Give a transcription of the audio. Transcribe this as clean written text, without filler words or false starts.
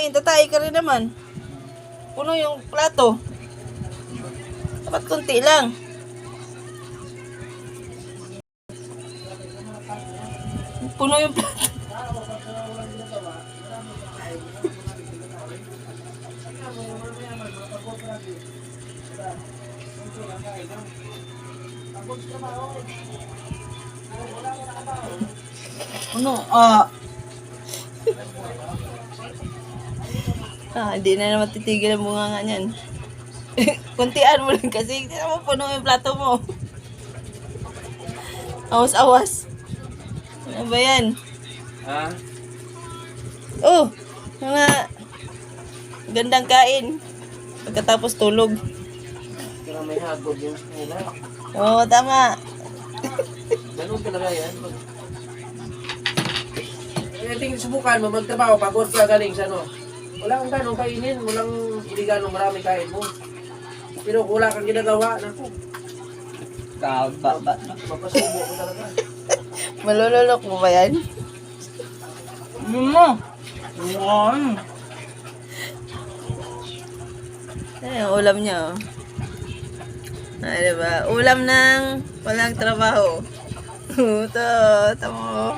kumain. Tatay ka rin naman. Puno yung plato. Dapat kunti lang. Puno yung plato. Ano? Hindi na naman titigil ang bunga nga niyan. Kuntian mo lang kasi. Hindi naman puno yung plato mo. Awas-awas. Ano ba yan? Ha? Oh, mga gandang kain. Pagkatapos tulog. Kaya may hagod yung nila. Oo, tama. Ganun talaga yan. Tingin subukan mo, magtrabaho, pagod ka galing sa ano. Wala kang ganong kainin, walang hindi ganong marami kain mo. Pero kung wala kang ginagawa, naku. Mapasubo ko talaga. Malululok mo ba yan? Yun mo! Yun! Ano yung ulam niya, oh? Diba? Ulam ng walang trabaho. Ito, tamo.